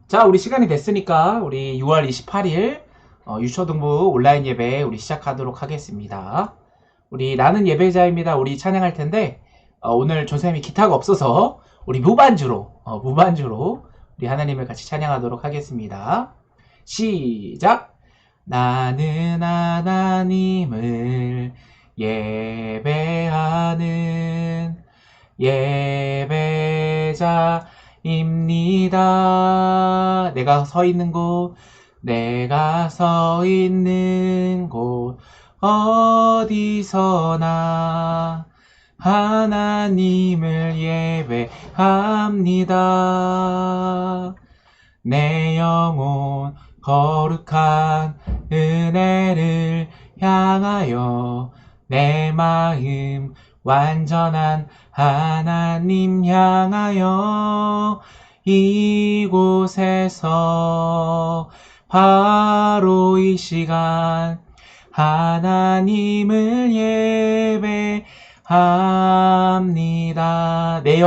자, 우리 시간이 됐으니까 우리 6월 28일 유초등부 온라인 예배 우리 시작하도록 하겠습니다. 우리 나는 예배자입니다. 우리 찬양할 텐데 오늘 조쌤이 기타가 없어서 우리 무반주로 우리 하나님을 같이 찬양하도록 하겠습니다. 시작! 나는 하나님을 예배하는 예배자입니다. 내가 서 있는 곳 어디서나 하나님을 예배합니다. 내 영혼 거룩한 은혜를 향하여 내 마음 완전한 하나님 향하여 이곳에서 바로 이 시간 하나님을 예배합니다. 내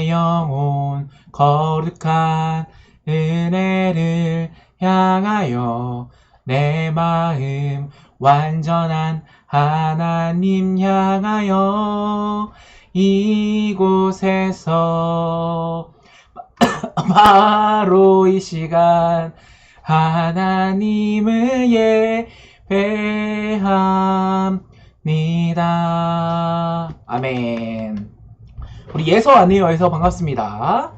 영혼 거룩한 은혜를 향하여 내 마음 완전한 하나님 향하여 이곳에서 바로 이 시간 하나님을 예배합니다. 아멘. 우리 예서 아니에요. 예서 반갑습니다.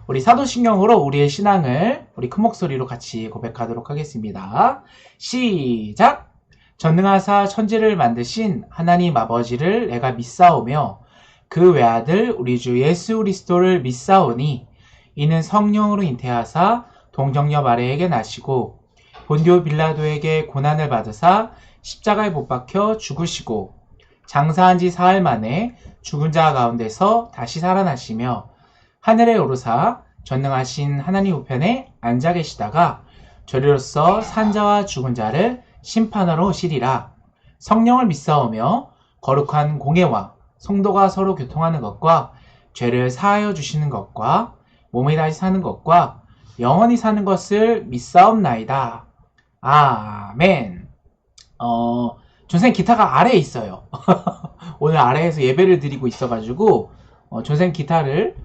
우리 사도신경으로 우리의 신앙을 우리 큰 목소리로 같이 고백하도록 하겠습니다. 시작! 전능하사 천지를 만드신 하나님 아버지를 내가 믿사오며 그 외아들 우리 주 예수 그리스도를 믿사오니 이는 성령으로 잉태하사 동정녀 마리아에게 나시고 본디오 빌라도에게 고난을 받으사 십자가에 못 박혀 죽으시고 장사한 지 사흘 만에 죽은 자 가운데서 다시 살아나시며 하늘에 오르사 전능하신 하나님 우편에 앉아 계시다가 저리로서 산자와 죽은 자를 심판하러 오시리라. 성령을 믿사오며 거룩한 공예와 성도가 서로 교통하는 것과 죄를 사하여 주시는 것과 몸이 다시 사는 것과 영원히 사는 것을 믿사옵나이다. 아멘. 존생 기타가 아래에 있어요. 오늘 아래에서 예배를 드리고 있어가지고 존생 기타를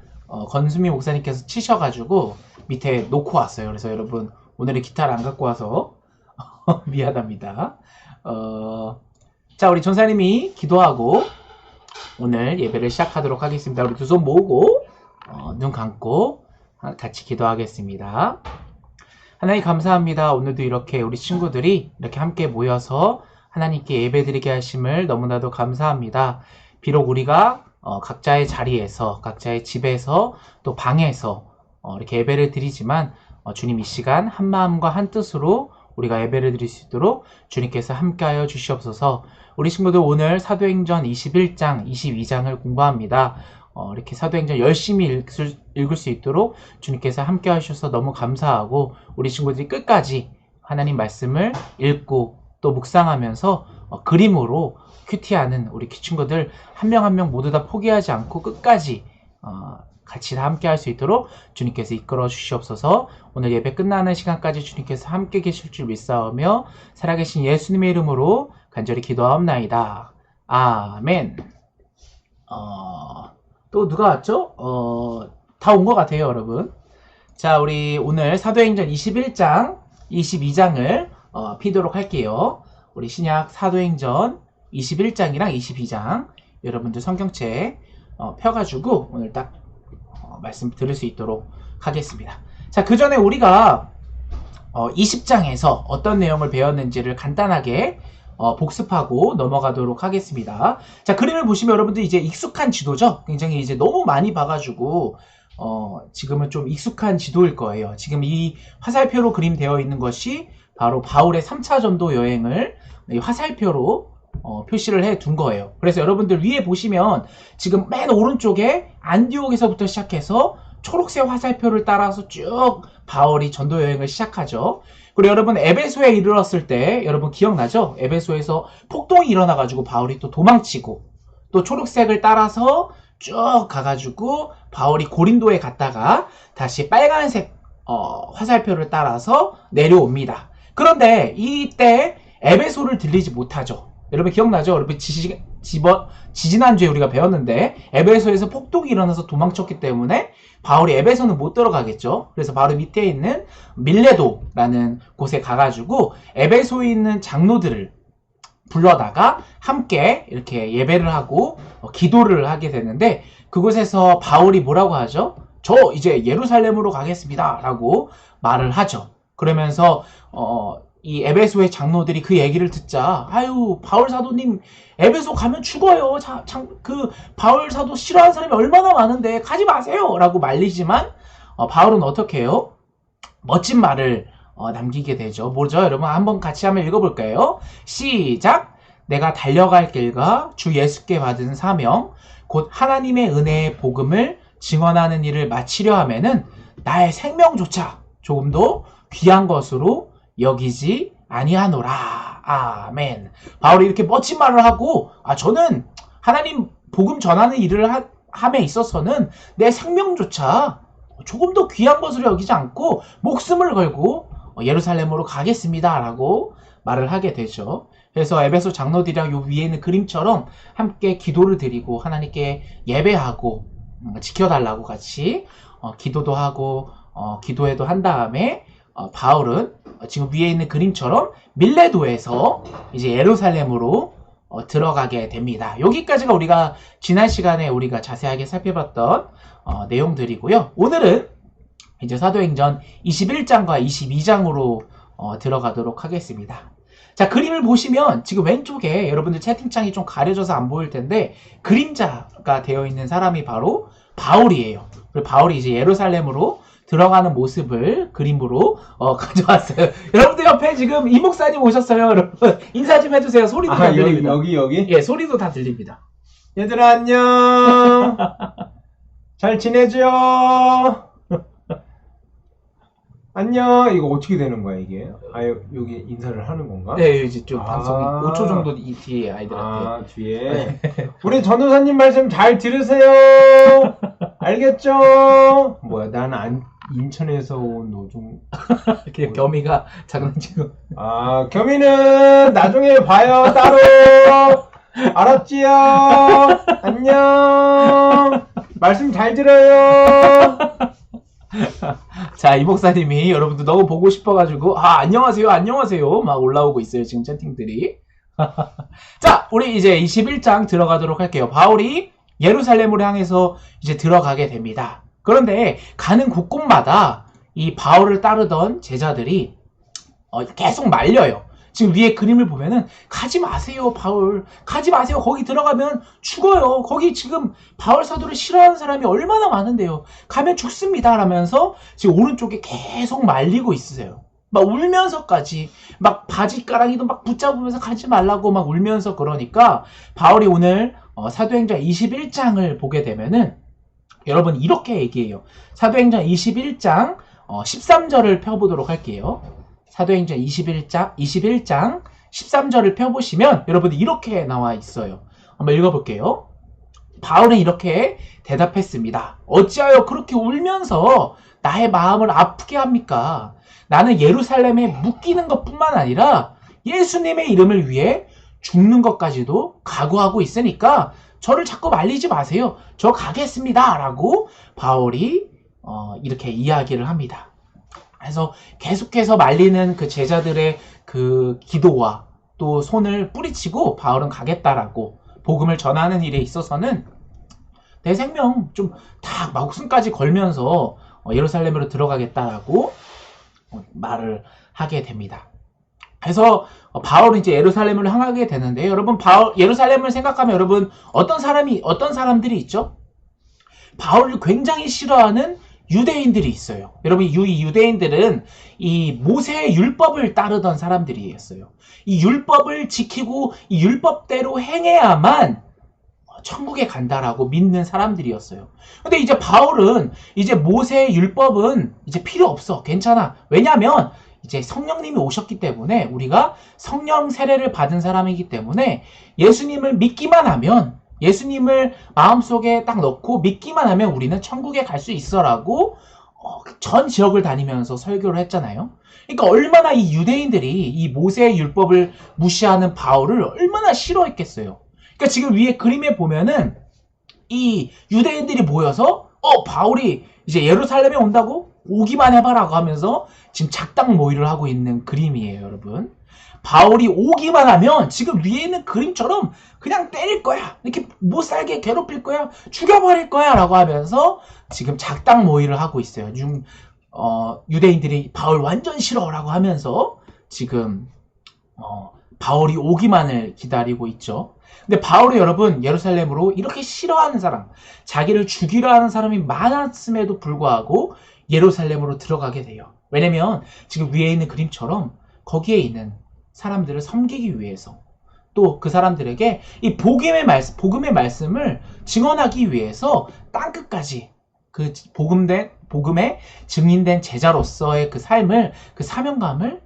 건수미 목사님께서 치셔가지고 밑에 놓고 왔어요. 그래서 여러분 오늘의 기타를 안 갖고 와서 미안합니다. 자, 우리 전사님이 기도하고 오늘 예배를 시작하도록 하겠습니다. 우리 두 손 모으고 눈 감고 같이 기도하겠습니다. 하나님 감사합니다. 오늘도 이렇게 우리 친구들이 이렇게 함께 모여서 하나님께 예배드리게 하심을 너무나도 감사합니다. 비록 우리가 각자의 자리에서 각자의 집에서 또 방에서 이렇게 예배를 드리지만 주님 이 시간 한 마음과 한 뜻으로 우리가 예배를 드릴 수 있도록 주님께서 함께하여 주시옵소서. 우리 친구들 오늘 사도행전 21장, 22장을 공부합니다. 이렇게 사도행전 열심히 읽을 수 있도록 주님께서 함께 하셔서 너무 감사하고 우리 친구들이 끝까지 하나님 말씀을 읽고 또 묵상하면서 그림으로 큐티하는 우리 친구들 한 명 한 명 모두 다 포기하지 않고 끝까지 같이 다 함께 할 수 있도록 주님께서 이끌어 주시옵소서. 오늘 예배 끝나는 시간까지 주님께서 함께 계실 줄 믿사오며 살아계신 예수님의 이름으로 간절히 기도하옵나이다. 아멘. 또 누가 왔죠? 다 온 것 같아요, 여러분. 자, 우리 오늘 사도행전 21장, 22장을 피도록 할게요. 우리 신약 사도행전 21장이랑 22장 여러분들 성경책 펴가지고 오늘 딱 말씀 들을 수 있도록 하겠습니다. 자, 그 전에 우리가 20장에서 어떤 내용을 배웠는지를 간단하게 복습하고 넘어가도록 하겠습니다. 자, 그림을 보시면 여러분들 이제 익숙한 지도죠? 굉장히 이제 너무 많이 봐가지고 지금은 좀 익숙한 지도일 거예요. 지금 이 화살표로 그림되어 있는 것이 바로 바울의 3차 전도 여행을 화살표로 표시를 해 둔 거예요. 그래서 여러분들 위에 보시면 지금 맨 오른쪽에 안디옥에서부터 시작해서 초록색 화살표를 따라서 쭉 바울이 전도 여행을 시작하죠. 그리고 여러분 에베소에 이르렀을 때 여러분 기억나죠? 에베소에서 폭동이 일어나가지고 바울이 또 도망치고 또 초록색을 따라서 쭉 가가지고 바울이 고린도에 갔다가 다시 빨간색 화살표를 따라서 내려옵니다. 그런데 이때 에베소를 들리지 못하죠. 여러분 기억나죠? 여러분 지지난주에 우리가 배웠는데 에베소에서 폭동이 일어나서 도망쳤기 때문에 바울이 에베소는 못 들어가겠죠. 그래서 바로 밑에 있는 밀레도라는 곳에 가가지고 에베소에 있는 장로들을 불러다가 함께 이렇게 예배를 하고 기도를 하게 되는데 그곳에서 바울이 뭐라고 하죠? 저 이제 예루살렘으로 가겠습니다 라고 말을 하죠. 그러면서 이 에베소의 장로들이 그 얘기를 듣자 아유 바울 사도님 에베소 가면 죽어요. 그 바울 사도 싫어하는 사람이 얼마나 많은데 가지 마세요 라고 말리지만 바울은 어떻게 해요? 멋진 말을 남기게 되죠. 뭐죠? 여러분 한번 같이 한번 읽어볼까요? 시작! 내가 달려갈 길과 주 예수께 받은 사명 곧 하나님의 은혜의 복음을 증언하는 일을 마치려 하면은 나의 생명조차 조금도 귀한 것으로 여기지 아니하노라. 아멘. 바울이 이렇게 멋진 말을 하고 저는 하나님 복음 전하는 일을 함에 있어서는 내 생명조차 조금도 귀한 것으로 여기지 않고 목숨을 걸고 예루살렘으로 가겠습니다 라고 말을 하게 되죠. 그래서 에베소 장로들이랑 요 위에 있는 그림처럼 함께 기도를 드리고 하나님께 예배하고 지켜달라고 같이 기도도 하고 기도회도 한 다음에 바울은 지금 위에 있는 그림처럼 밀레도에서 이제 예루살렘으로 들어가게 됩니다. 여기까지가 우리가 지난 시간에 우리가 자세하게 살펴봤던 내용들이고요. 오늘은 이제 사도행전 21장과 22장으로 들어가도록 하겠습니다. 자, 그림을 보시면 지금 왼쪽에 여러분들 채팅창이 좀 가려져서 안 보일 텐데 그림자가 되어 있는 사람이 바로 바울이에요. 그리고 바울이 이제 예루살렘으로 들어가는 모습을 그림으로 가져왔어요. 여러분들 옆에 지금 이 목사님 오셨어요. 여러분 인사 좀 해주세요. 소리도 다 들립니다. 여기? 예, 소리도 다 들립니다. 얘들아 안녕. 잘 지내죠? 안녕. 이거 어떻게 되는 거야 이게? 여기 인사를 하는 건가? 네, 이제 좀 방송이 5초 정도 이 뒤에 아이들한테. 뒤에. 우리 전도사님 말씀 잘 들으세요. 알겠죠? 뭐야, 나는 인천에서 온 노종. 그냥 겸이가 장난치고. 겸이는 나중에 봐요, 따로. 알았지요? 안녕. 말씀 잘 들어요. 자, 이 목사님이 여러분들 너무 보고 싶어가지고 안녕하세요 막 올라오고 있어요 지금 채팅들이. 자, 우리 이제 21장 들어가도록 할게요. 바울이 예루살렘으로 향해서 이제 들어가게 됩니다. 그런데 가는 곳곳마다 이 바울을 따르던 제자들이 계속 말려요. 지금 위에 그림을 보면은 가지 마세요 바울, 가지 마세요. 거기 들어가면 죽어요. 거기 지금 바울 사도를 싫어하는 사람이 얼마나 많은데요. 가면 죽습니다 라면서 지금 오른쪽에 계속 말리고 있으세요. 막 울면서까지 막 바지가랑이도 막 붙잡으면서 가지 말라고 막 울면서. 그러니까 바울이 오늘 사도행전 21장을 보게 되면은 여러분 이렇게 얘기해요. 사도행전 21장 13절을 펴보도록 할게요. 사도행전 21장 13절을 펴보시면 여러분들 이렇게 나와 있어요. 한번 읽어볼게요. 바울은 이렇게 대답했습니다. 어찌하여 그렇게 울면서 나의 마음을 아프게 합니까? 나는 예루살렘에 묶이는 것뿐만 아니라 예수님의 이름을 위해 죽는 것까지도 각오하고 있으니까 저를 자꾸 말리지 마세요. 저 가겠습니다 라고 바울이 이렇게 이야기를 합니다. 그래서 계속해서 말리는 그 제자들의 그 기도와 또 손을 뿌리치고 바울은 가겠다라고 복음을 전하는 일에 있어서는 내 생명 좀 다 목숨까지 걸면서 예루살렘으로 들어가겠다라고 말을 하게 됩니다. 그래서 바울은 이제 예루살렘을 향하게 되는데 여러분 예루살렘을 생각하면 여러분 어떤 사람들이 있죠? 바울을 굉장히 싫어하는 유대인들이 있어요. 여러분 이 유대인들은 이 모세의 율법을 따르던 사람들이었어요. 이 율법을 지키고 이 율법대로 행해야만 천국에 간다라고 믿는 사람들이었어요. 근데 이제 바울은 이제 모세의 율법은 이제 필요 없어. 괜찮아. 왜냐하면 이제 성령님이 오셨기 때문에 우리가 성령 세례를 받은 사람이기 때문에 예수님을 믿기만 하면 예수님을 마음속에 딱 넣고 믿기만 하면 우리는 천국에 갈 수 있어라고 전 지역을 다니면서 설교를 했잖아요. 그러니까 얼마나 이 유대인들이 이 모세의 율법을 무시하는 바울을 얼마나 싫어했겠어요. 그러니까 지금 위에 그림에 보면은 이 유대인들이 모여서 바울이 이제 예루살렘에 온다고? 오기만 해봐라고 하면서 지금 작당 모의를 하고 있는 그림이에요, 여러분. 바울이 오기만 하면 지금 위에 있는 그림처럼 그냥 때릴 거야. 이렇게 못 살게 괴롭힐 거야. 죽여버릴 거야. 라고 하면서 지금 작당 모의를 하고 있어요. 유대인들이 바울 완전 싫어. 라고 하면서 지금 바울이 오기만을 기다리고 있죠. 근데 바울이 여러분 예루살렘으로 이렇게 싫어하는 사람, 자기를 죽이려 하는 사람이 많았음에도 불구하고 예루살렘으로 들어가게 돼요. 왜냐면 지금 위에 있는 그림처럼 거기에 있는 사람들을 섬기기 위해서 또 그 사람들에게 이 복음의 말씀을 증언하기 위해서 땅끝까지 그 복음에 증인된 제자로서의 그 삶을, 그 사명감을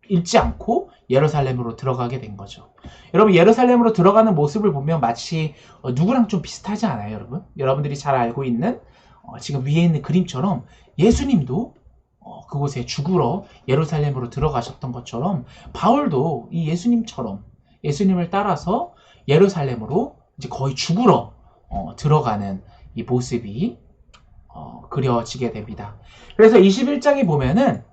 잃지 않고 예루살렘으로 들어가게 된 거죠. 여러분, 예루살렘으로 들어가는 모습을 보면 마치 누구랑 좀 비슷하지 않아요, 여러분? 여러분들이 잘 알고 있는 지금 위에 있는 그림처럼 예수님도 그곳에 죽으러 예루살렘으로 들어가셨던 것처럼 바울도 이 예수님처럼 예수님을 따라서 예루살렘으로 이제 거의 죽으러 들어가는 이 모습이 그려지게 됩니다. 그래서 21장에 보면은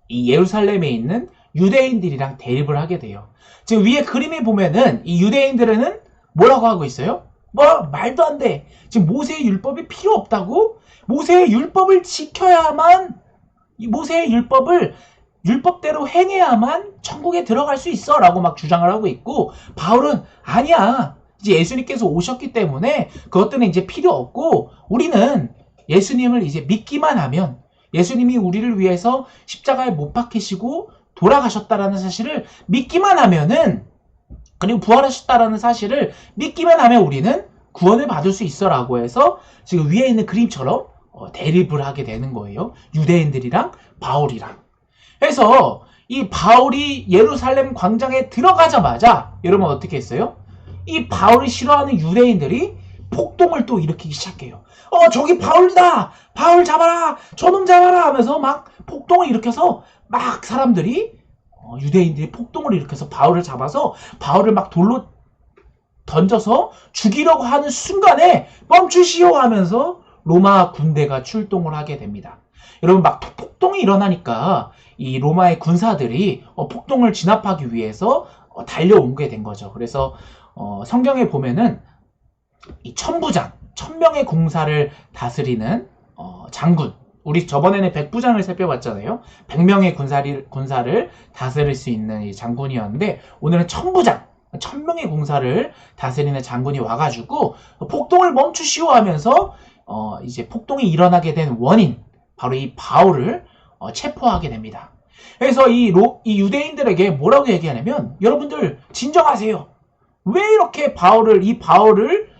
이 예루살렘에 있는 유대인들이랑 대립을 하게 돼요. 지금 위에 그림에 보면은 이 유대인들은 뭐라고 하고 있어요? 말도 안 돼. 지금 모세의 율법이 필요 없다고? 모세의 율법을 지켜야만, 이 모세의 율법대로 행해야만 천국에 들어갈 수 있어 라고 막 주장을 하고 있고, 바울은 아니야. 이제 예수님께서 오셨기 때문에 그것들은 이제 필요 없고, 우리는 예수님을 이제 믿기만 하면, 예수님이 우리를 위해서 십자가에 못 박히시고 돌아가셨다라는 사실을 믿기만 하면은, 그리고 부활하셨다라는 사실을 믿기만 하면 우리는 구원을 받을 수 있어라고 해서 지금 위에 있는 그림처럼 대립을 하게 되는 거예요. 유대인들이랑 바울이랑. 그래서 이 바울이 예루살렘 광장에 들어가자마자 여러분 어떻게 했어요? 이 바울이 싫어하는 유대인들이 폭동을 또 일으키기 시작해요. 저기 바울이다! 바울 잡아라! 저놈 잡아라! 하면서 막 폭동을 일으켜서 막 사람들이 유대인들이 폭동을 일으켜서 바울을 잡아서 바울을 막 돌로 던져서 죽이려고 하는 순간에 멈추시오 하면서 로마 군대가 출동을 하게 됩니다. 여러분 막 폭동이 일어나니까 이 로마의 군사들이 폭동을 진압하기 위해서 달려오게 된 거죠. 그래서 성경에 보면은 이 천부장, 1000명의 공사를 다스리는 장군, 우리 저번에는 백부장을 살펴봤잖아요. 100명의 군사를 다스릴 수 있는 이 장군이었는데 오늘은 천부장, 1000명의 공사를 다스리는 장군이 와가지고 폭동을 멈추시오 하면서 이제 폭동이 일어나게 된 원인, 바로 이 바울을 체포하게 됩니다. 그래서 이 유대인들에게 뭐라고 얘기하냐면, 여러분들 진정하세요. 왜 이렇게 이 바울을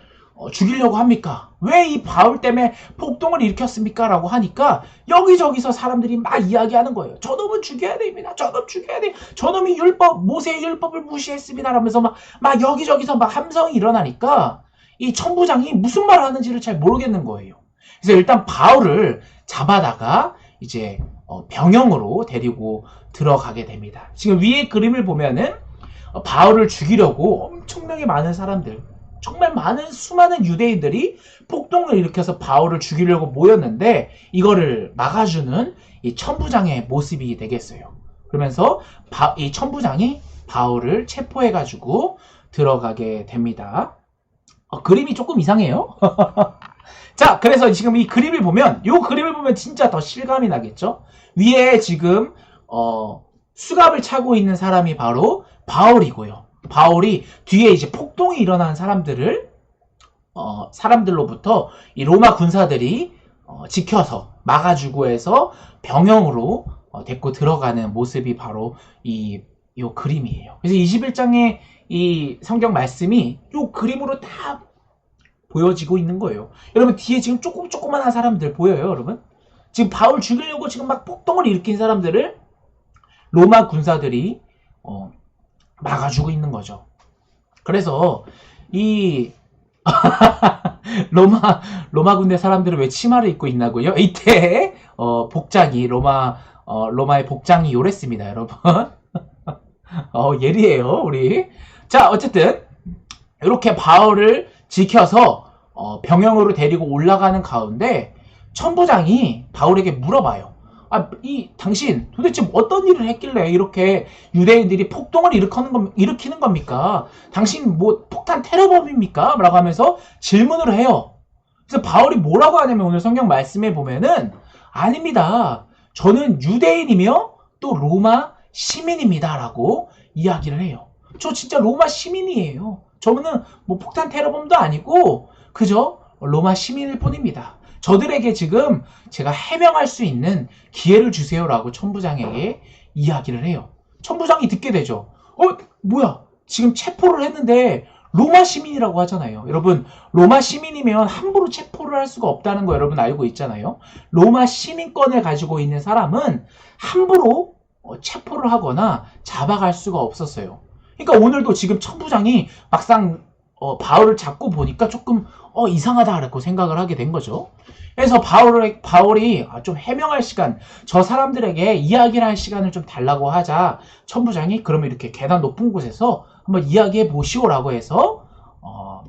죽이려고 합니까? 왜 이 바울 때문에 폭동을 일으켰습니까? 라고 하니까 여기저기서 사람들이 막 이야기하는 거예요. 저놈은 죽여야 됩니다. 저놈 죽여야 돼. 저놈이 모세의 율법을 무시했습니다. 라면서 막 여기저기서 막 함성이 일어나니까 이 천부장이 무슨 말을 하는지를 잘 모르겠는 거예요. 그래서 일단 바울을 잡아다가 이제 병영으로 데리고 들어가게 됩니다. 지금 위에 그림을 보면은 바울을 죽이려고 엄청나게 많은 사람들, 정말 수많은 유대인들이 폭동을 일으켜서 바울을 죽이려고 모였는데 이거를 막아주는 이 천부장의 모습이 되겠어요. 그러면서 이 천부장이 바울을 체포해가지고 들어가게 됩니다. 그림이 조금 이상해요. 자, 그래서 지금 이 그림을 보면 진짜 더 실감이 나겠죠? 위에 지금 수갑을 차고 있는 사람이 바로 바울이고요. 바울이 뒤에 이제 폭동이 일어난 사람들로부터 이 로마 군사들이 지켜서 막아주고 해서 병영으로 데리고 들어가는 모습이 바로 이 그림이에요. 그래서 21장의 이 성경 말씀이 이 그림으로 다 보여지고 있는 거예요. 여러분 뒤에 지금 조그만한 사람들 보여요, 여러분? 지금 바울 죽이려고 지금 막 폭동을 일으킨 사람들을 로마 군사들이 막아주고 있는 거죠. 그래서 이 로마 군대 사람들은 왜 치마를 입고 있나고요? 이때 복장이 로마의 복장이 요랬습니다, 여러분. 예리해요, 우리. 자, 어쨌든 이렇게 바울을 지켜서 병영으로 데리고 올라가는 가운데 천부장이 바울에게 물어봐요. 당신 도대체 어떤 일을 했길래 이렇게 유대인들이 폭동을 일으키는 겁니까? 당신 뭐 폭탄 테러범입니까? 라고 하면서 질문을 해요. 그래서 바울이 뭐라고 하냐면 오늘 성경 말씀에 보면은 아닙니다. 저는 유대인이며 또 로마 시민입니다. 라고 이야기를 해요. 저 진짜 로마 시민이에요. 저는 뭐 폭탄 테러범도 아니고 그저 로마 시민일 뿐입니다. 저들에게 지금 제가 해명할 수 있는 기회를 주세요라고 천부장에게 이야기를 해요. 천부장이 듣게 되죠. 뭐야? 지금 체포를 했는데 로마 시민이라고 하잖아요. 여러분, 로마 시민이면 함부로 체포를 할 수가 없다는 거 여러분 알고 있잖아요. 로마 시민권을 가지고 있는 사람은 함부로 체포를 하거나 잡아갈 수가 없었어요. 그러니까 오늘도 지금 천부장이 막상 바울을 잡고 보니까 조금 이상하다라고 생각을 하게 된 거죠. 그래서 바울이 좀 해명할 시간, 저 사람들에게 이야기를 할 시간을 좀 달라고 하자 천부장이 그러면 이렇게 계단 높은 곳에서 한번 이야기해 보시오라고 해서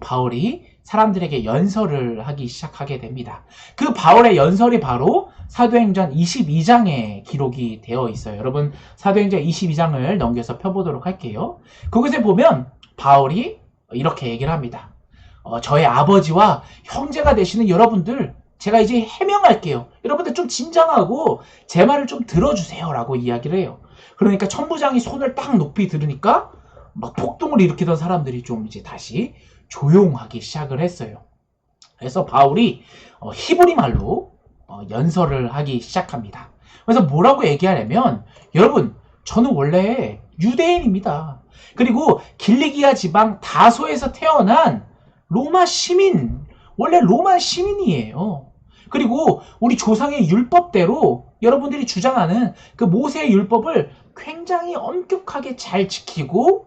바울이 사람들에게 연설을 하기 시작하게 됩니다. 그 바울의 연설이 바로 사도행전 22장에 기록이 되어 있어요. 여러분 사도행전 22장을 넘겨서 펴보도록 할게요. 그곳에 보면 바울이 이렇게 얘기를 합니다. 저의 아버지와 형제가 되시는 여러분들, 제가 이제 해명할게요. 여러분들 좀 진정하고 제 말을 좀 들어주세요 라고 이야기를 해요. 그러니까 천부장이 손을 딱 높이 들으니까 막 폭동을 일으키던 사람들이 좀 이제 다시 조용하기 시작을 했어요. 그래서 바울이 히브리 말로 연설을 하기 시작합니다. 그래서 뭐라고 얘기하냐면, 여러분 저는 원래 유대인입니다. 그리고 길리기아 지방 다소에서 태어난 로마 시민, 원래 로마 시민이에요. 그리고 우리 조상의 율법대로 여러분들이 주장하는 그 모세의 율법을 굉장히 엄격하게 잘 지키고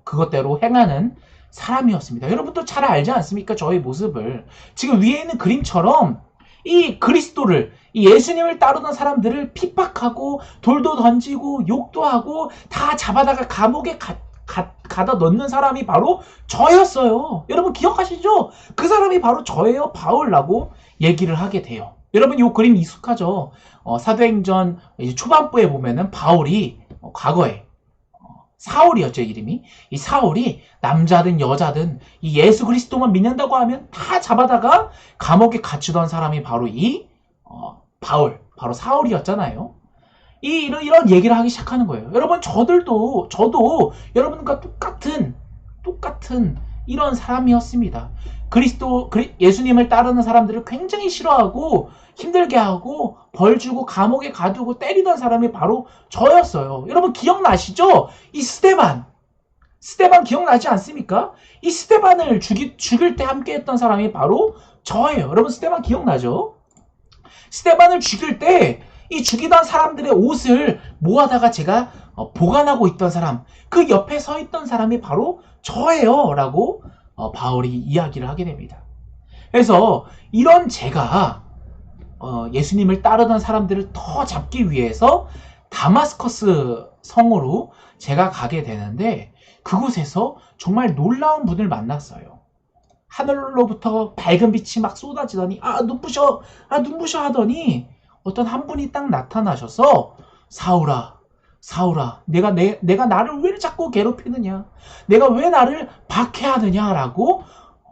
그것대로 행하는 사람이었습니다. 여러분도 잘 알지 않습니까? 저의 모습을. 지금 위에 있는 그림처럼 이 그리스도를, 이 예수님을 따르던 사람들을 핍박하고 돌도 던지고 욕도 하고 다 잡아다가 감옥에 가다 넣는 사람이 바로 저였어요. 여러분 기억하시죠? 그 사람이 바로 저예요. 바울라고 얘기를 하게 돼요. 여러분 이 그림 익숙하죠? 사도행전 초반부에 보면은 바울이 과거에 사울이었죠, 이름이. 이 사울이 남자든 여자든 이 예수 그리스도만 믿는다고 하면 다 잡아다가 감옥에 갇히던 사람이 바로 이 바울, 바로 사울이었잖아요. 이런 얘기를 하기 시작하는 거예요. 여러분 저도 여러분과 똑같은 이런 사람이었습니다. 예수님을 따르는 사람들을 굉장히 싫어하고 힘들게 하고 벌 주고 감옥에 가두고 때리던 사람이 바로 저였어요. 여러분 기억나시죠? 이 스데반 기억나지 않습니까? 이 스데반을 죽일 때 함께했던 사람이 바로 저예요. 여러분 스데반 기억나죠? 스데반을 죽일 때 이 죽이던 사람들의 옷을 모아다가 제가 보관하고 있던 사람, 그 옆에 서 있던 사람이 바로 저예요 라고 바울이 이야기를 하게 됩니다. 그래서 이런 제가 예수님을 따르던 사람들을 더 잡기 위해서 다마스커스 성으로 제가 가게 되는데, 그곳에서 정말 놀라운 분을 만났어요. 하늘로부터 밝은 빛이 막 쏟아지더니 눈부셔 하더니 어떤 한 분이 딱 나타나셔서 사울아 내가 나를 왜 자꾸 괴롭히느냐, 내가 왜 나를 박해하느냐 라고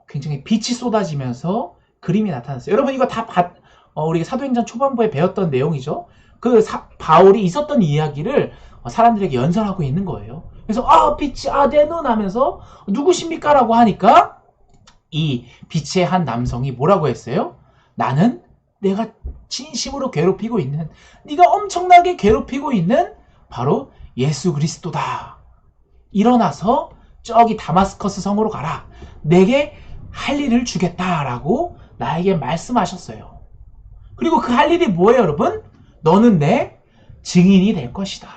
굉장히 빛이 쏟아지면서 그림이 나타났어요. 여러분 이거 다 우리 사도행전 초반부에 배웠던 내용이죠. 바울이 있었던 이야기를 사람들에게 연설하고 있는 거예요. 그래서 빛이 내 눈 하면서 누구십니까? 라고 하니까 이 빛의 한 남성이 뭐라고 했어요? 나는 내가 진심으로 괴롭히고 있는, 네가 엄청나게 괴롭히고 있는 바로 예수 그리스도다. 일어나서 저기 다마스커스 성으로 가라. 내게 할 일을 주겠다라고 나에게 말씀하셨어요. 그리고 그 할 일이 뭐예요, 여러분? 너는 내 증인이 될 것이다.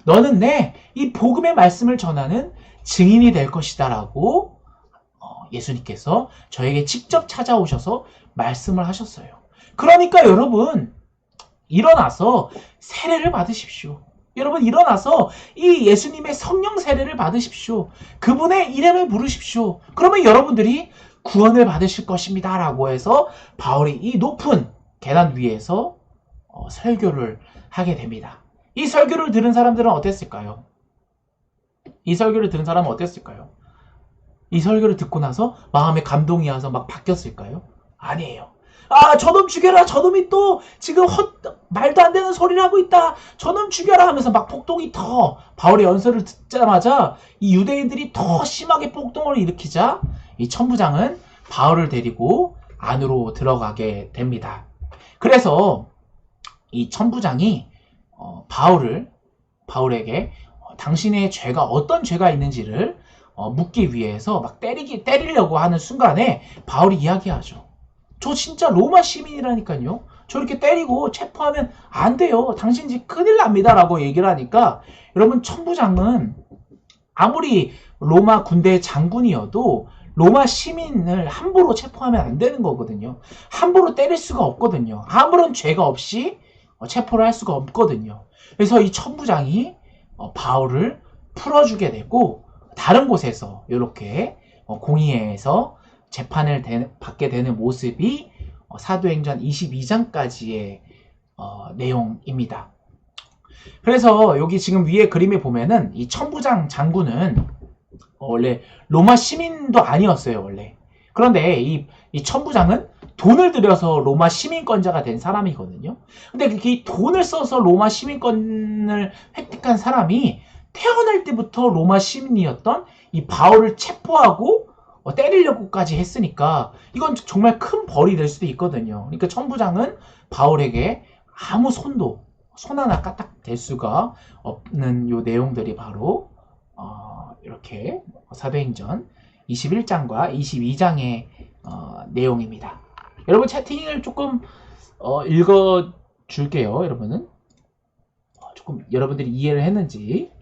너는 내 이 복음의 말씀을 전하는 증인이 될 것이다 라고 예수님께서 저에게 직접 찾아오셔서 말씀을 하셨어요. 그러니까 여러분 일어나서 세례를 받으십시오. 여러분 일어나서 이 예수님의 성령 세례를 받으십시오. 그분의 이름을 부르십시오. 그러면 여러분들이 구원을 받으실 것입니다. 라고 해서 바울이 이 높은 계단 위에서 설교를 하게 됩니다. 이 설교를 들은 사람들은 어땠을까요? 이 설교를 들은 사람은 어땠을까요? 이 설교를 듣고 나서 마음에 감동이 와서 막 바뀌었을까요? 아니에요. 아, 저놈 죽여라. 저놈이 또 지금 말도 안 되는 소리를 하고 있다. 저놈 죽여라 하면서 막 폭동이 바울의 연설을 듣자마자 이 유대인들이 더 심하게 폭동을 일으키자 이 천부장은 바울을 데리고 안으로 들어가게 됩니다. 그래서 이 천부장이 바울에게 당신의 죄가 어떤 죄가 있는지를 묻기 위해서 막 때리려고 하는 순간에 바울이 이야기하죠. 저 진짜 로마 시민이라니까요. 저렇게 때리고 체포하면 안 돼요. 당신 집 큰일 납니다. 라고 얘기를 하니까 여러분 천부장은 아무리 로마 군대 장군이어도 로마 시민을 함부로 체포하면 안 되는 거거든요. 함부로 때릴 수가 없거든요. 아무런 죄가 없이 체포를 할 수가 없거든요. 그래서 이 천부장이 바울을 풀어주게 되고 다른 곳에서 이렇게 공의회에서 재판을 받게 되는 모습이 사도행전 22장까지의 내용입니다. 그래서 여기 지금 위에 그림에 보면은 이 천부장 장군은 원래 로마 시민도 아니었어요, 원래. 그런데 이 천부장은 돈을 들여서 로마 시민권자가 된 사람이거든요. 근데 이 돈을 써서 로마 시민권을 획득한 사람이 태어날 때부터 로마 시민이었던 이 바울을 체포하고 때리려고까지 했으니까 이건 정말 큰 벌이 될 수도 있거든요. 그러니까 천부장은 바울에게 아무 손 하나 까딱 댈 수가 없는 요 내용들이 바로 이렇게 사도행전 21장과 22장의 내용입니다. 여러분 채팅을 조금 읽어줄게요. 여러분은 조금 여러분들이 이해를 했는지.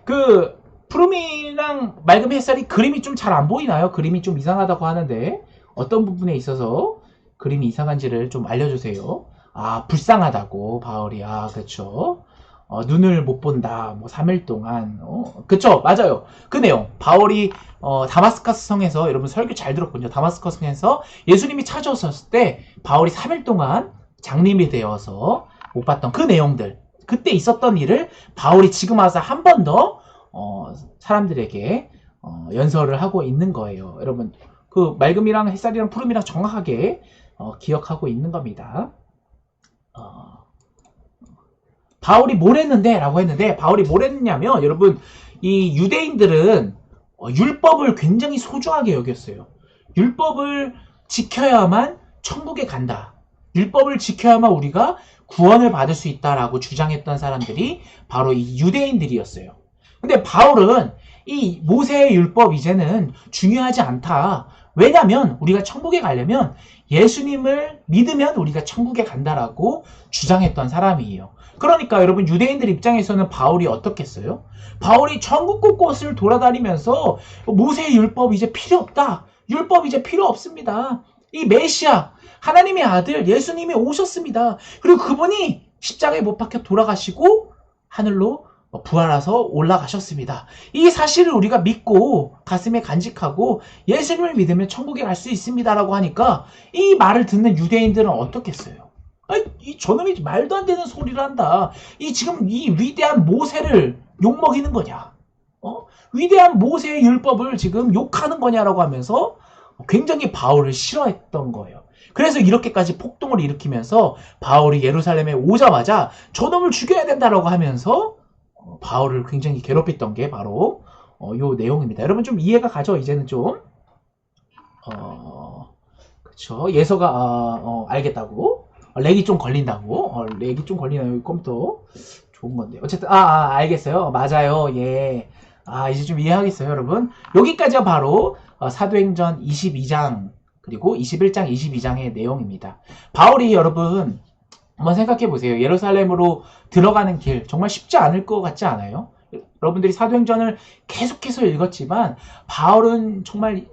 그 푸르미랑 맑은 햇살이 그림이 좀 잘 안 보이나요? 그림이 좀 이상하다고 하는데 어떤 부분에 있어서 그림이 이상한지를 좀 알려주세요. 아, 불쌍하다고 바울이. 아, 그렇죠. 눈을 못 본다. 뭐 3일 동안. 그쵸, 맞아요. 그 내용. 바울이 다마스커스 성에서, 여러분 설교 잘 들었군요. 다마스커스 성에서 예수님이 찾아오셨을 때 바울이 3일 동안 장님이 되어서 못 봤던 그 내용들, 그때 있었던 일을 바울이 지금 와서 한 번 더 사람들에게 연설을 하고 있는 거예요. 여러분 그 맑음이랑 햇살이랑 푸름이랑 정확하게 기억하고 있는 겁니다. 바울이 뭘 했는데? 라고 했는데 바울이 뭘 했냐면 여러분 이 유대인들은 율법을 굉장히 소중하게 여겼어요. 율법을 지켜야만 천국에 간다. 율법을 지켜야만 우리가 구원을 받을 수 있다라고 주장했던 사람들이 바로 이 유대인들이었어요. 근데 바울은 이 모세의 율법 이제는 중요하지 않다. 왜냐면 우리가 천국에 가려면 예수님을 믿으면 우리가 천국에 간다라고 주장했던 사람이에요. 그러니까 여러분 유대인들 입장에서는 바울이 어떻겠어요? 바울이 전국 곳곳을 돌아다니면서 모세의 율법 이제 필요 없다. 율법 이제 필요 없습니다. 이 메시아 하나님의 아들 예수님이 오셨습니다. 그리고 그분이 십자가에 못 박혀 돌아가시고 하늘로 부활해서 올라가셨습니다. 이 사실을 우리가 믿고 가슴에 간직하고 예수님을 믿으면 천국에 갈 수 있습니다라고 하니까 이 말을 듣는 유대인들은 어떻겠어요? 이 저놈이 말도 안 되는 소리를 한다. 지금 이 위대한 모세를 욕먹이는 거냐? 위대한 모세의 율법을 지금 욕하는 거냐라고 하면서 굉장히 바울을 싫어했던 거예요. 그래서 이렇게까지 폭동을 일으키면서 바울이 예루살렘에 오자마자 저놈을 죽여야 된다라고 하면서 바울을 굉장히 괴롭혔던 게 바로 요 내용입니다. 여러분 좀 이해가 가죠? 이제는 좀 그쵸. 예서가 알겠다고 렉이 좀 걸린다고 렉이 좀 걸리나요? 컴퓨터 좋은 건데 어쨌든 알겠어요. 맞아요. 예. 이제 좀 이해하겠어요, 여러분. 여기까지가 바로 사도행전 22장 그리고 21장, 22장의 내용입니다. 바울이 여러분 한번 생각해 보세요. 예루살렘으로 들어가는 길 정말 쉽지 않을 것 같지 않아요? 여러분들이 사도행전을 계속해서 읽었지만 바울은 정말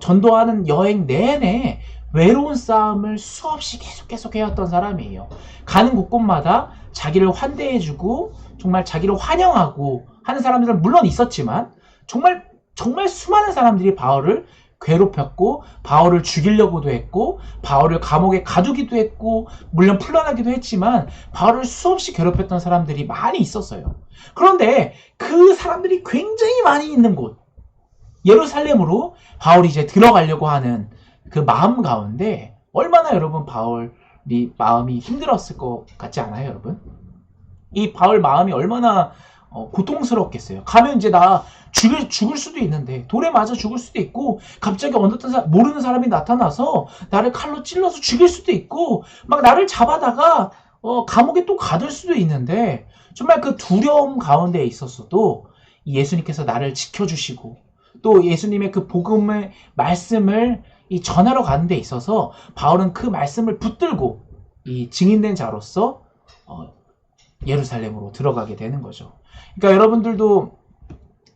전도하는 여행 내내 외로운 싸움을 수없이 계속 해왔던 사람이에요. 가는 곳곳마다 자기를 환대해주고 정말 자기를 환영하고 하는 사람들은 물론 있었지만 정말 수많은 사람들이 바울을 괴롭혔고 바울을 죽이려고도 했고 바울을 감옥에 가두기도 했고 물론 풀려나기도 했지만 바울을 수없이 괴롭혔던 사람들이 많이 있었어요. 그런데 그 사람들이 굉장히 많이 있는 곳 예루살렘으로 바울이 이제 들어가려고 하는 그 마음 가운데 얼마나 여러분 바울이 마음이 힘들었을 것 같지 않아요, 여러분? 이 바울 마음이 얼마나 고통스럽겠어요. 가면 이제 나 죽을 수도 있는데 돌에 맞아 죽을 수도 있고 갑자기 어떤 모르는 사람이 나타나서 나를 칼로 찔러서 죽일 수도 있고 막 나를 잡아다가 감옥에 또 가둘 수도 있는데 정말 그 두려움 가운데 있었어도 예수님께서 나를 지켜주시고 또 예수님의 그 복음의 말씀을 전하러 가는 데 있어서 바울은 그 말씀을 붙들고 이 증인된 자로서 예루살렘으로 들어가게 되는 거죠. 그러니까 여러분들도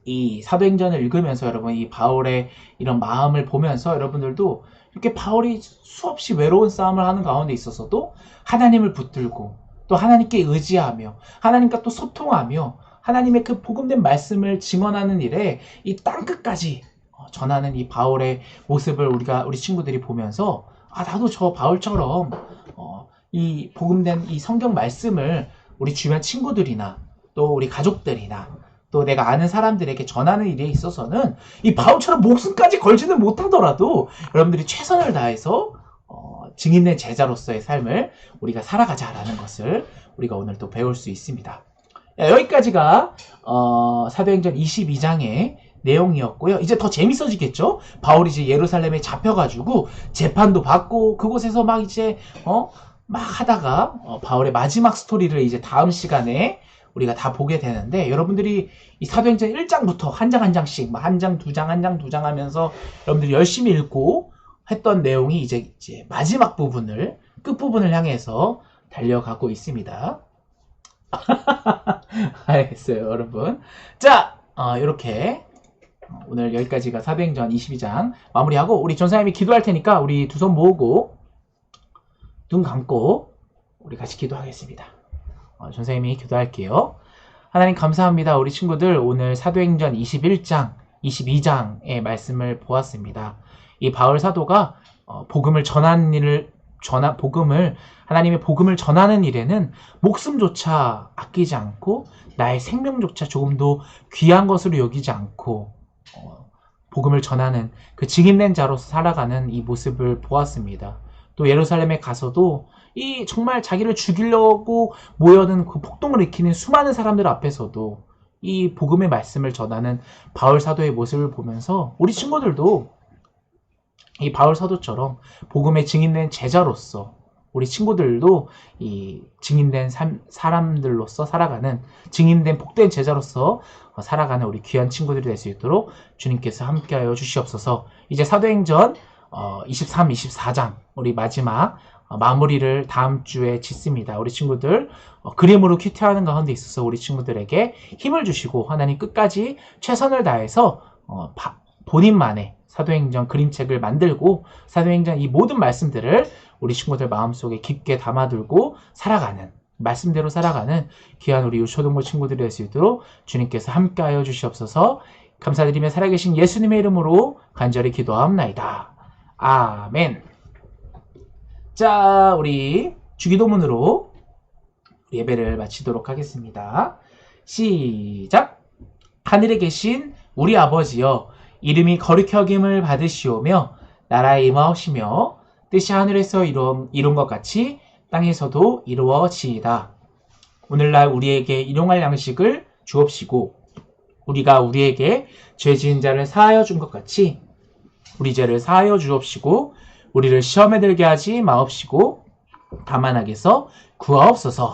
이 사도행전을 읽으면서 여러분 이 바울의 이런 마음을 보면서 여러분들도 이렇게 바울이 수없이 외로운 싸움을 하는 가운데 있어서도 하나님을 붙들고 또 하나님께 의지하며 하나님과 또 소통하며 하나님의 그 복음된 말씀을 증언하는 일에 이 땅끝까지 전하는 이 바울의 모습을 우리 친구들이 보면서 나도 저 바울처럼 이 복음된 이 성경 말씀을 우리 주변 친구들이나 또 우리 가족들이나 또 내가 아는 사람들에게 전하는 일에 있어서는 이 바울처럼 목숨까지 걸지는 못하더라도 여러분들이 최선을 다해서 증인된 제자로서의 삶을 우리가 살아가자라는 것을 우리가 오늘 또 배울 수 있습니다. 여기까지가 사도행전 22장의 내용이었고요. 이제 더 재밌어지겠죠? 바울이 이제 예루살렘에 잡혀가지고 재판도 받고 그곳에서 막 이제 막 하다가 바울의 마지막 스토리를 이제 다음 시간에 우리가 다 보게 되는데 여러분들이 이 사도행전 1장부터 한 장 한 장씩 한 장 두 장 한 장 두 장 하면서 여러분들이 열심히 읽고 했던 내용이 이제 마지막 부분을 끝부분을 향해서 달려가고 있습니다. 알겠어요, 여러분. 자, 이렇게 오늘 여기까지가 사도행전 22장 마무리하고 우리 전사님이 기도할 테니까 우리 두 손 모으고 눈 감고 우리 같이 기도하겠습니다. 전사님이 기도할게요. 하나님 감사합니다. 우리 친구들 오늘 사도행전 21장, 22장의 말씀을 보았습니다. 이 바울 사도가 복음을 전하는 일을 하나님의 복음을 전하는 일에는 목숨조차 아끼지 않고 나의 생명조차 조금도 귀한 것으로 여기지 않고 복음을 전하는 그 증인된 자로서 살아가는 이 모습을 보았습니다. 또 예루살렘에 가서도 이 정말 자기를 죽이려고 모여든 그 폭동을 일으키는 수많은 사람들 앞에서도 이 복음의 말씀을 전하는 바울 사도의 모습을 보면서 우리 친구들도 이 바울 사도처럼 복음의 증인된 제자로서 우리 친구들도 이 증인된 사람들로서 살아가는 증인된 복된 제자로서 살아가는 우리 귀한 친구들이 될 수 있도록 주님께서 함께하여 주시옵소서. 이제 사도행전 23, 24장 우리 마지막 마무리를 다음 주에 짓습니다. 우리 친구들 그림으로 큐티하는 가운데 있어서 우리 친구들에게 힘을 주시고 하나님 끝까지 최선을 다해서 본인만의 사도행전 그림책을 만들고 사도행전 이 모든 말씀들을 우리 친구들 마음속에 깊게 담아두고 살아가는 말씀대로 살아가는 귀한 우리 유초동부 친구들이 될 수 있도록 주님께서 함께하여 주시옵소서. 감사드리며 살아계신 예수님의 이름으로 간절히 기도하옵나이다. 아멘. 자, 우리 주기도문으로 예배를 마치도록 하겠습니다. 시작! 하늘에 계신 우리 아버지여, 이름이 거룩히 여김을 받으시오며 나라에 임하옵시며 뜻이 하늘에서 이룬 것 같이 땅에서도 이루어지이다. 오늘날 우리에게 일용할 양식을 주옵시고 우리가 우리에게 죄 지은 자를 사하여 준 것 같이 우리 죄를 사하여 주옵시고 우리를 시험에 들게 하지 마옵시고 다만 악에서 구하옵소서.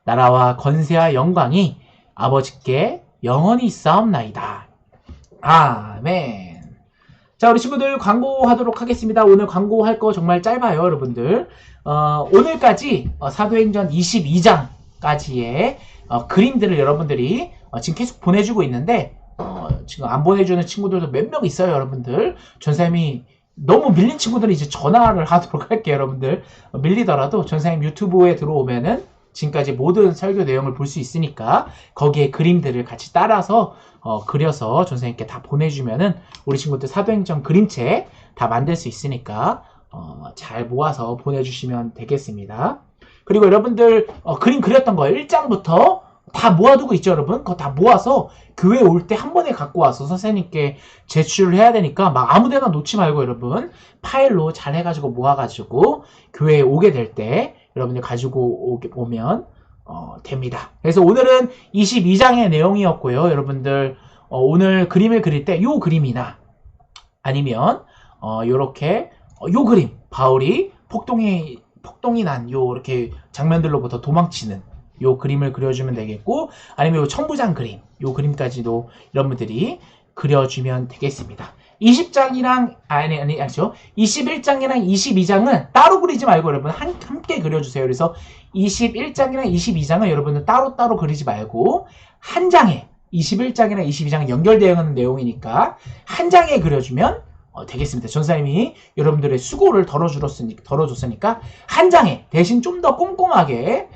나라와 권세와 영광이 아버지께 영원히 있사옵나이다. 아멘. 자, 우리 친구들 광고하도록 하겠습니다. 오늘 광고할 거 정말 짧아요, 여러분들. 오늘까지 사도행전 22장까지의 그림들을 여러분들이 지금 계속 보내주고 있는데 지금 안 보내주는 친구들도 몇 명 있어요, 여러분들. 전쌤이 너무 밀린 친구들은 이제 전화를 하도록 할게요, 여러분들. 밀리더라도 전쌤 유튜브에 들어오면은 지금까지 모든 설교 내용을 볼 수 있으니까 거기에 그림들을 같이 따라서 그려서 전생님께 다 보내주면은 우리 친구들 사도행전 그림책 다 만들 수 있으니까 잘 모아서 보내주시면 되겠습니다. 그리고 여러분들 그림 그렸던 거 1장부터 다 모아두고 있죠, 여러분? 그거 다 모아서 교회 올 때 한 번에 갖고 와서 선생님께 제출을 해야 되니까 막 아무데나 놓지 말고 여러분 파일로 잘 해가지고 모아가지고 교회에 오게 될 때 여러분들 가지고 오면 됩니다. 그래서 오늘은 22장의 내용이었고요. 여러분들 오늘 그림을 그릴 때 요 그림이나 아니면 요렇게 요 그림 바울이 폭동이 난 요 이렇게 장면들로부터 도망치는 요 그림을 그려주면 되겠고 아니면 요 천부장 그림 요 그림까지도 여러분들이 그려주면 되겠습니다. 20장이랑 아니죠. 21장이랑 22장은 따로 그리지 말고 여러분 함께 그려주세요. 그래서 21장이랑 22장은 여러분은 따로따로 그리지 말고 한 장에 21장이랑 22장은 연결되어 있는 내용이니까 한 장에 그려주면 되겠습니다. 전사님이 여러분들의 수고를 덜어줬으니까 한 장에 대신 좀 더 꼼꼼하게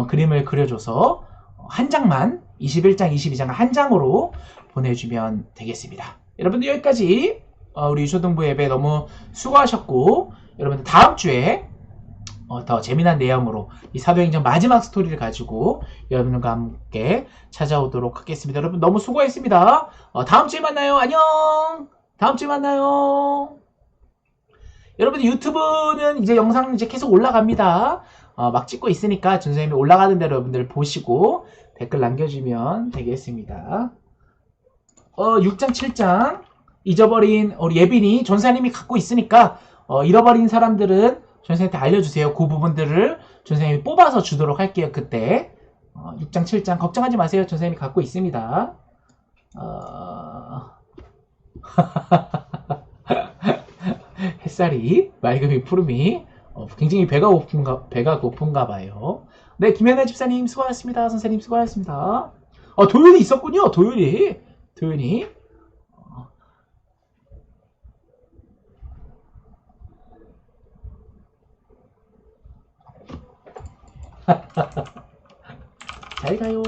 그림을 그려줘서 한 장만 21장, 22장 한 장으로 보내주면 되겠습니다. 여러분들 여기까지 우리 유초등부 예배 너무 수고하셨고 여러분들 다음 주에 더 재미난 내용으로 이 사도행전 마지막 스토리를 가지고 여러분들과 함께 찾아오도록 하겠습니다. 여러분 너무 수고했습니다. 다음 주에 만나요. 안녕. 다음 주에 만나요. 여러분 유튜브는 이제 영상 이제 계속 올라갑니다. 막 찍고 있으니까 전선생님이 올라가는 대로 여러분들 보시고 댓글 남겨주면 되겠습니다. 6장 7장 잊어버린 우리 예빈이 전사님이 갖고 있으니까 잃어버린 사람들은 전사님한테 알려주세요. 그 부분들을 전사님이 뽑아서 주도록 할게요. 그때 6장 7장 걱정하지 마세요. 전사님이 갖고 있습니다. 햇살이 맑음이 푸름이 굉장히 배가 고픈가 봐요. 네, 김현아 집사님 수고하셨습니다. 선생님 수고하셨습니다. 도윤이 있었군요. 도윤이 잘 가요.